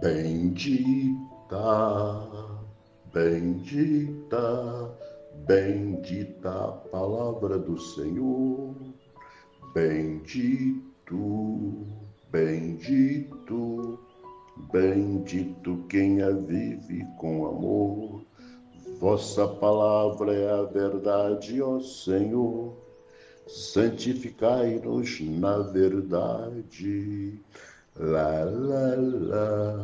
Bendita, bendita, bendita a palavra do Senhor. Bendito, bendito, bendito quem a vive com amor. Vossa palavra é a verdade, ó Senhor. Santificai-nos na verdade. La la la,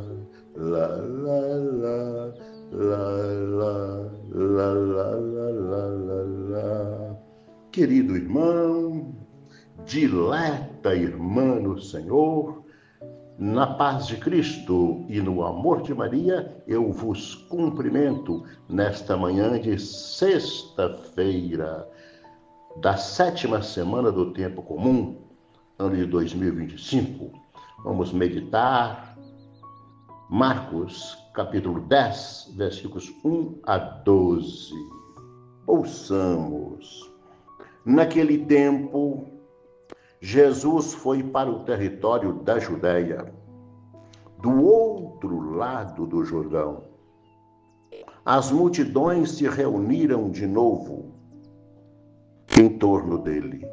la la la, la la la la la la la. Querido irmão, dileta irmã no Senhor, na paz de Cristo e no amor de Maria, eu vos cumprimento nesta manhã de sexta-feira da 7ª semana do tempo comum, ano de 2025. Vamos meditar Marcos, capítulo 10, versículos 1 a 12. Ouçamos. Naquele tempo, Jesus foi para o território da Judéia, do outro lado do Jordão. As multidões se reuniram de novo em torno dele.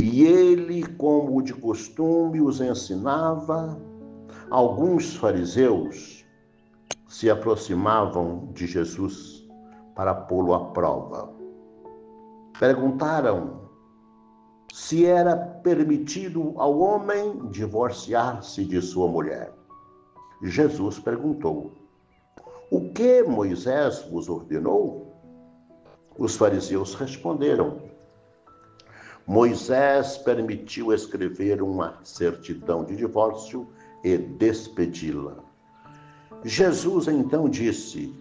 E ele, como de costume, os ensinava. Alguns fariseus se aproximavam de Jesus para pô-lo à prova. Perguntaram se era permitido ao homem divorciar-se de sua mulher. Jesus perguntou: o que Moisés vos ordenou? Os fariseus responderam: Moisés permitiu escrever uma certidão de divórcio e despedi-la. Jesus então disse: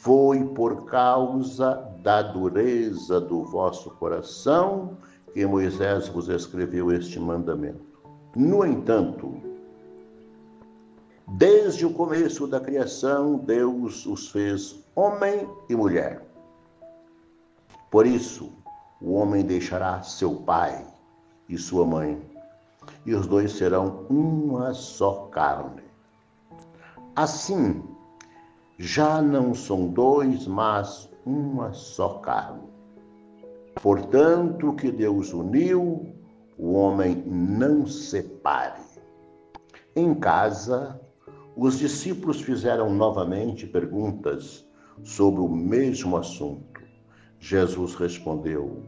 foi por causa da dureza do vosso coração que Moisés vos escreveu este mandamento. No entanto, desde o começo da criação, Deus os fez homem e mulher. Por isso, o homem deixará seu pai e sua mãe, e os dois serão uma só carne. Assim, já não são dois, mas uma só carne. Portanto, o que Deus uniu, o homem não separe. Em casa, os discípulos fizeram novamente perguntas sobre o mesmo assunto. Jesus respondeu: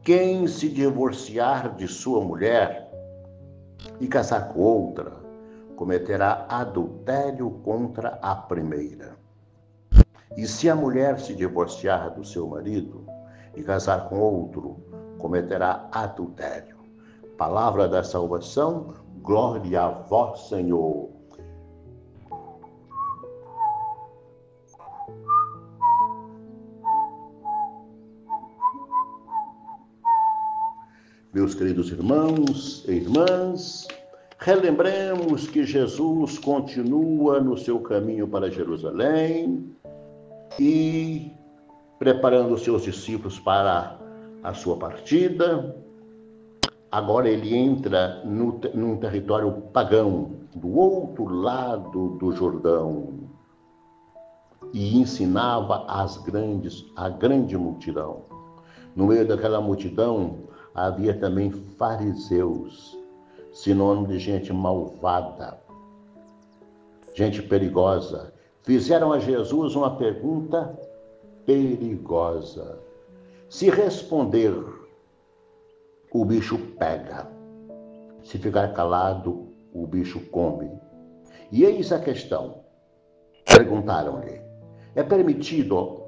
quem se divorciar de sua mulher e casar com outra, cometerá adultério contra a primeira. E se a mulher se divorciar do seu marido e casar com outro, cometerá adultério. Palavra da salvação, glória a vós, Senhor. Meus queridos irmãos e irmãs, relembremos que Jesus continua no seu caminho para Jerusalém e preparando os seus discípulos para a sua partida. Agora ele entra num território pagão, do outro lado do Jordão, e ensinava a grande multidão. No meio daquela multidão, havia também fariseus, sinônimo de gente malvada, gente perigosa. Fizeram a Jesus uma pergunta perigosa. Se responder, o bicho pega. Se ficar calado, o bicho come. E eis a questão. Perguntaram-lhe: é permitido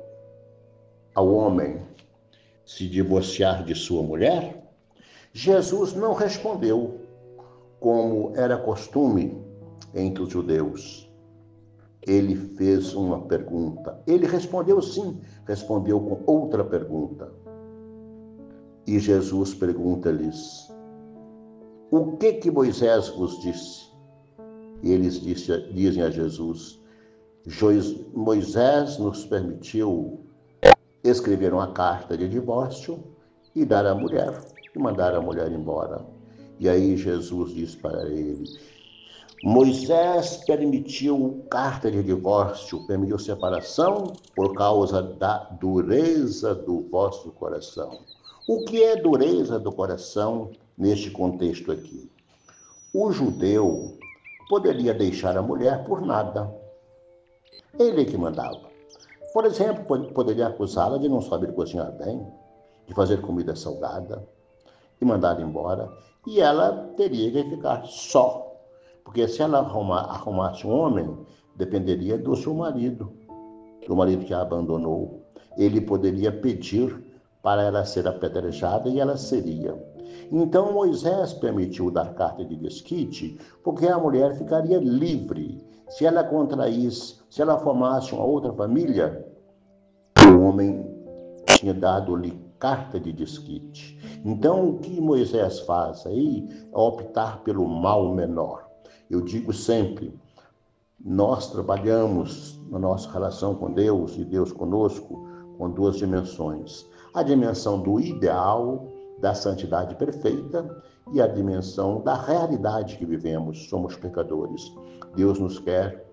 ao homem se divorciar de sua mulher? Jesus não respondeu, como era costume entre os judeus. Ele fez uma pergunta. Ele respondeu sim, respondeu com outra pergunta. E Jesus pergunta-lhes: o que Moisés vos disse? E eles dizem a Jesus: Moisés nos permitiu escrever uma carta de divórcio e dar à mulher, e mandar a mulher embora. E aí Jesus diz para ele: Moisés permitiu carta de divórcio, permitiu separação por causa da dureza do vosso coração. O que é dureza do coração neste contexto aqui? O judeu poderia deixar a mulher por nada. Ele que mandava. Por exemplo, poderia acusá-la de não saber cozinhar bem, de fazer comida salgada e mandar embora. E ela teria que ficar só. Porque se ela arrumasse um homem, dependeria do seu marido, do marido que a abandonou. Ele poderia pedir para ela ser apedrejada e ela seria. Então Moisés permitiu dar carta de desquite, porque a mulher ficaria livre. Se ela contraísse, se ela formasse uma outra família, o homem tinha dado-lhe carta de desquite. Então o que Moisés faz aí é optar pelo mal menor. Eu digo sempre, nós trabalhamos na nossa relação com Deus e Deus conosco com duas dimensões. A dimensão do ideal, da santidade perfeita e a dimensão da realidade que vivemos. Somos pecadores. Deus nos quer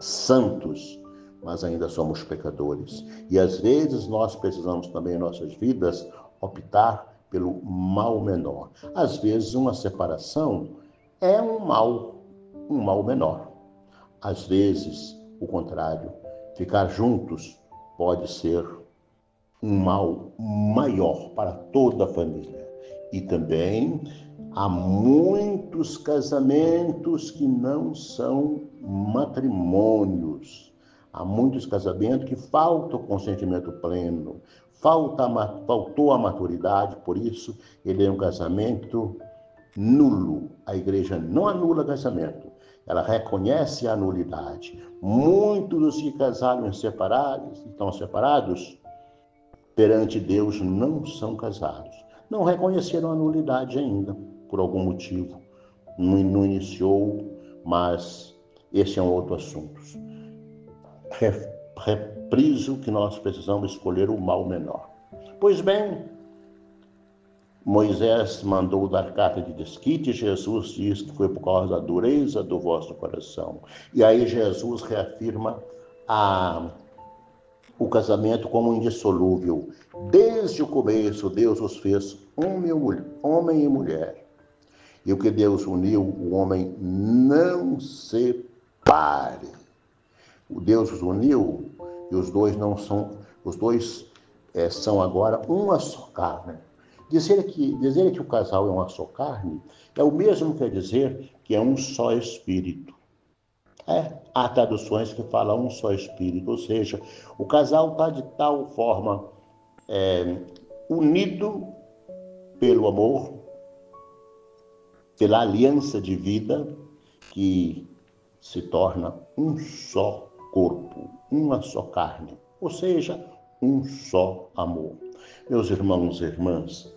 santos, mas ainda somos pecadores. E às vezes nós precisamos também em nossas vidas optar pelo mal menor. Às vezes uma separação é um mal menor. Às vezes, o contrário, ficar juntos pode ser um mal maior para toda a família. E também há muitos casamentos que não são matrimônios. Há muitos casamentos que falta o consentimento pleno, faltou a maturidade, por isso ele é um casamento nulo. A igreja não anula casamento, ela reconhece a nulidade. Muitos dos que casaram estão separados, perante Deus não são casados. Não reconheceram a nulidade ainda, por algum motivo. Não iniciou, mas esse é um outro assunto. Repriso que nós precisamos escolher o mal menor. Pois bem, Moisés mandou dar carta de desquite, Jesus diz que foi por causa da dureza do vosso coração. E aí Jesus reafirma o casamento como indissolúvel. Desde o começo, Deus os fez homem e mulher. E o que Deus uniu, o homem não separe. O Deus os uniu e os dois são agora uma só carne. Dizer que o casal é uma só carne é o mesmo que dizer que é um só espírito. Há traduções que falam um só espírito, ou seja, o casal está de tal forma unido pelo amor, pela aliança de vida, que se torna um só corpo, uma só carne, ou seja, um só amor. Meus irmãos e irmãs,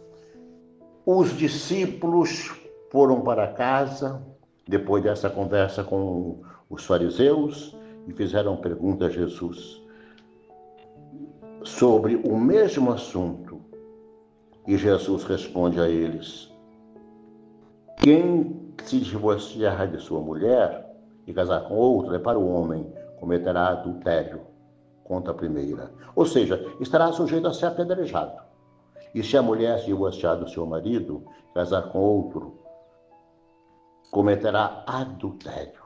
os discípulos foram para casa, depois dessa conversa com os fariseus, e fizeram pergunta a Jesus sobre o mesmo assunto. E Jesus responde a eles: quem se divorciar de sua mulher e casar com outra, para o homem, cometerá adultério contra a primeira. Ou seja, estará sujeito a ser apedrejado. E se a mulher se divorciar do seu marido, casar com outro, cometerá adultério.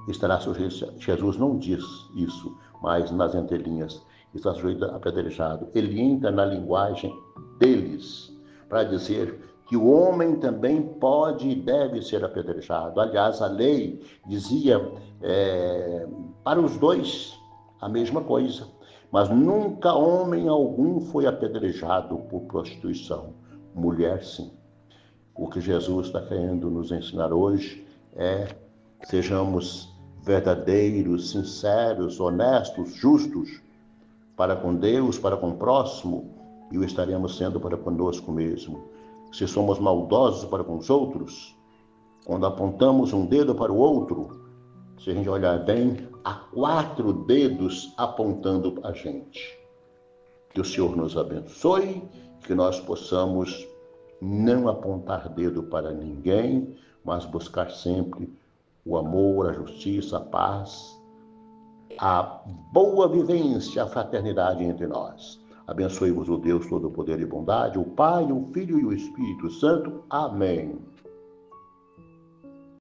Estará sujeito, Jesus não diz isso, mas nas entrelinhas, está sujeito a apedrejado. Ele entra na linguagem deles para dizer que o homem também pode e deve ser apedrejado. Aliás, a lei dizia para os dois a mesma coisa. Mas nunca homem algum foi apedrejado por prostituição. Mulher, sim. O que Jesus está querendo nos ensinar hoje é sejamos verdadeiros, sinceros, honestos, justos para com Deus, para com o próximo, e o estaremos sendo para conosco mesmo. Se somos maldosos para com os outros, quando apontamos um dedo para o outro, se a gente olhar bem, há 4 dedos apontando a gente. Que o Senhor nos abençoe, que nós possamos não apontar dedo para ninguém, mas buscar sempre o amor, a justiça, a paz, a boa vivência, a fraternidade entre nós. Abençoe-vos o Deus Todo-Poder e Bondade, o Pai, o Filho e o Espírito Santo. Amém.